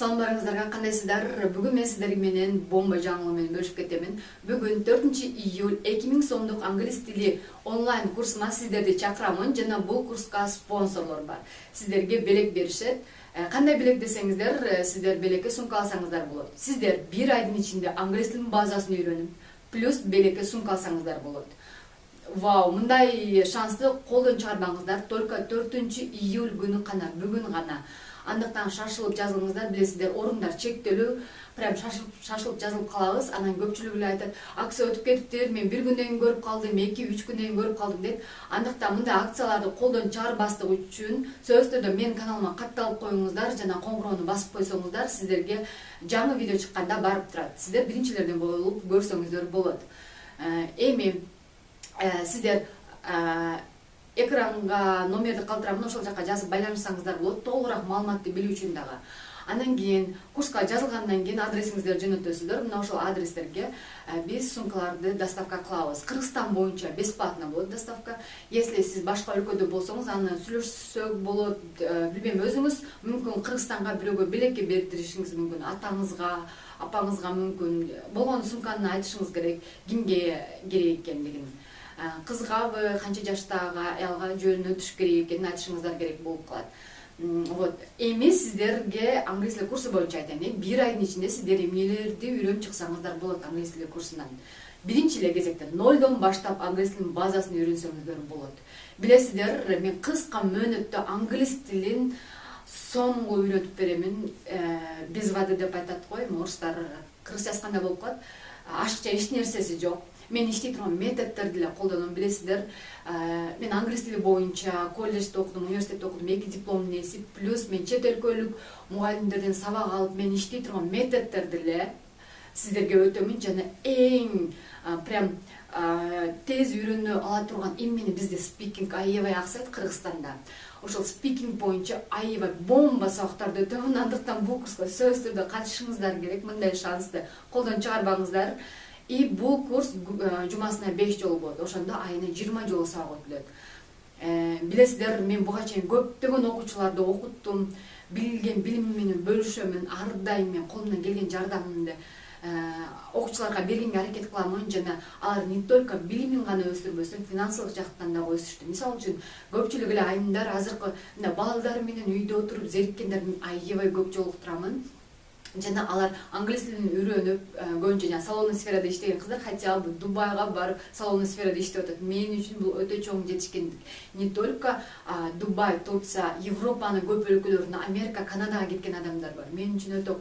Саламдарыңыздарга, кандайсыздар? Бүгүн мен сиздер менен бомба жаңылык менен бөлүшүп кетемин. Бүгүн 4-июль 2000 сомдук англис тили онлайн курсуна сиздерди чакырамын жана бул курска спонсорлор бар. Сиздерге белек беришет. Кандай белек десеңиздер, сиздер белекке сумка алсаңыздар болот. Сиздер 1 айдын ичинде англис тилинин базасын үйрөнүп, плюс белекке сумка алсаңыздар болот. Вау, мындай шансты колдон чыгарбаңыздар. Только 4-июль күнү гана, бүгүн гана. Андыктан шашылып жазылыңыздар, билесиздер, орундар чектелүү, прям шашылып жазылып калабыз. Анан көпчүлүк эле айтат, акция өтүп кетиптир, мен 1 күндөн кийин көрүп калдым, 2-3 күндөн кийин көрүп калдым дейт. Андыктан мындай акцияларды колдон чыгарбастык үчүн сөзсүз түрдө менин каналыма катталып коюңуздар жана коңгуроону басып койсоңуздар, сиздерге жаңы видео чыкканда барып турат. Сиздер биринчилерден болуп көрсөңүздөр болот. Эми сиздер экранга номерди калтырамын, ошол жака жазып байланышсаңыздар болот, толугураак маалыматты билүү үчүн дагы. Андан кийин курска жазылгандан кийин адресиңиздерди жөнөтөсүздөр. Мына ошол адрестерге биз сумкаларды доставка кылабыз. Кыргызстан боюнча бесплатно болот доставка. Если сиз башка өлкөдө болсоңуз, аны сүйлөшсөк болот, билбейм, өзүңүз мүмкүн Кыргызстанга бирөөгө белекке бердиришиңиз мүмкүн, атаңызга, апаңызга мүмкүн. Болгон сумканы айтышыңыз керек, кимге керек экендигин. Кызгабы, канча жаштагы аялга жөнөтүш керек экенин айтышыңыздар керек болуп калат. Вот. Эми сиздерге англис тили курсу боюнча айтайын. 1 айдын ичинде сиздер эмнелерди үйрөнүп чыксаңыздар болот англис тили курсунан. Биринчи эле кезекте 0дон баштап англис тилинин базасын үйрөнсөңүздөр болот. Билесиздер, мен кыска мөөнөттө англис тилин соңго үйрөтүп беремин. Без воды деп айтат го, орустар кыргызчасы кандай болуп калат? Ашыкча эч нерсеси жок. Мен иштей турган методдорду эле колдоном, билесиздер. Мен англис тили боюнча колледжде окудум, университетте окудум, 2 дипломдун ээси, плюс мен чет өлкөлүк мугалимдерден сабак алып, мен иштей турган методдорду эле сиздерге өтөмүн жана эң прям тез үйрөнө ала турган имени бизде спикинг аябай аксайт Кыргызстанда. Ошол спикинг боюнча аябай бомба сабактарды өтөмүн. Андыктан бул курска сөзсүз түрдө катышыңыздар керек. Мындай шансты колдон чыгарбаңыздар. И бул курс жумасына 5 жолу болот. Ошондо айына 20 жолу сабак өтүлөт. Билесиздер, мен буга чейин көптөгөн окуучуларды окуттум, билген билимим менен бөлүшөмүн, ар дайым мен колумдан келген жардамымды окуучуларга бергенге аракет кыламын жана алар не только билимин гана өстүрбөсүн, финансылык жактан дагы өсүштү. Мисалы үчүн, көпчүлүк эле айымдар азыркы балдар менен үйдө отуруп зериккендер аябай көп жолуктурамын. Жана алар англис тилин үйрөнүп, көбүнчө жана салондук сферада иштеген кыздар хотя бы Дубайга барып салондук сферада иштеп атат. Мен үчүн бул өтө чоң жетишкендик. Не только Дубай, Турция, Европанын көп өлкөлөрүнө, Америка, Канадага кеткен адамдар бар. Мен үчүн өтө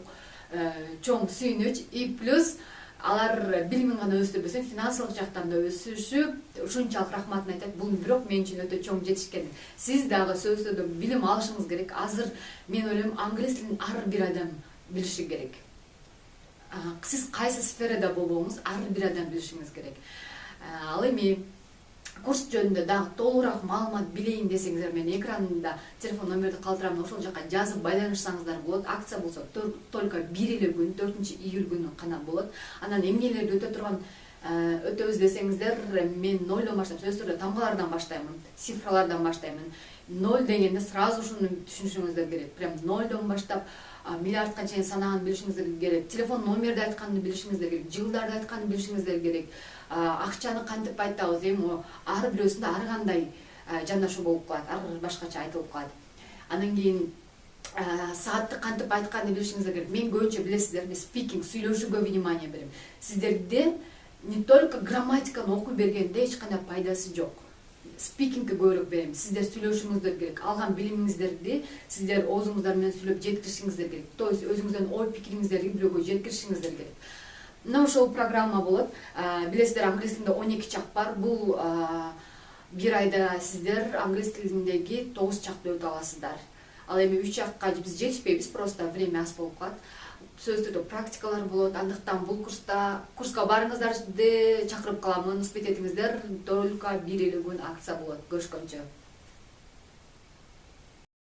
чоң сүйүнүч. И плюс алар билимин гана өстүрбөсө, финансылык жактан да өсүшүп, ушунчалык рахматын айтат. Бул бирок мен үчүн өтө чоң жетишкендик. Сиз дагы сөзсүздө билим алышыңыз керек. Азыр мен ойлойм, англис тилин ар бир адам билиши керек. Сиз кайсы сферада болбоңуз, ар бир адам билишиңиз керек. Ал эми курс жөнүндө дагы толугураак маалымат билейин десеңиздер, мен экранда телефон номерди калтырамын, ошол жака жазып байланышсаңыздар болот. Акция болсо только 1 эле күн, 4-июль күнү гана болот. Анан эмнелерди өтөбүз десеңиздер, мен 0дон баштап, сөзсүз түрдө тамгалардан баштаймын, цифралардан баштаймын. 0 дегенде сразу ушуну түшүнүшүңүздөр керек. Прям 0дон баштап миллиардка чейин санаган билишиңиздер керек. Телефон номерди айтканды билишиңиздер керек. Жылдарды айтканды билишиңиздер керек. Акчаны кантип айтабыз, эми ар бирөөсүндө ар кандай жандашуу болуп калат, ар башкача айтылып калат. Андан кийин саатты кантип айтканды билишиңиздер керек. Мен көбүнчө билесиздер, мен спикинг, сүйлөшүүгө внимание берем. Сиздерде не только грамматиканы окуй бергенде эч кандай пайдасы жок. Спикингге көбүрөөк берем. Сиздер сүйлөшүңүздөр керек. Алган билимиңиздерди сиздер оозуңуздар менен сүйлөп жеткиришиңиздер керек. То есть өзүңүздөн ой пикириңиздерди бирөөгө жеткиришиңиздер керек. Мына ошол программа болот. Билесиздер, англис тилинде 12 чак бар. Бул 1 айда сиздер англис тилиндеги 9 чакты өтө аласыздар. Ал эми 3 чакка биз жетишпейбиз, просто время аз болуп калат. Сөзсүз түрдө практикалар болот. Андыктан бул курска барыңыздарды чакырып каламын. Успеть этиңиздер. Только 1 эле күн акция болот. Көрүшкөнчө.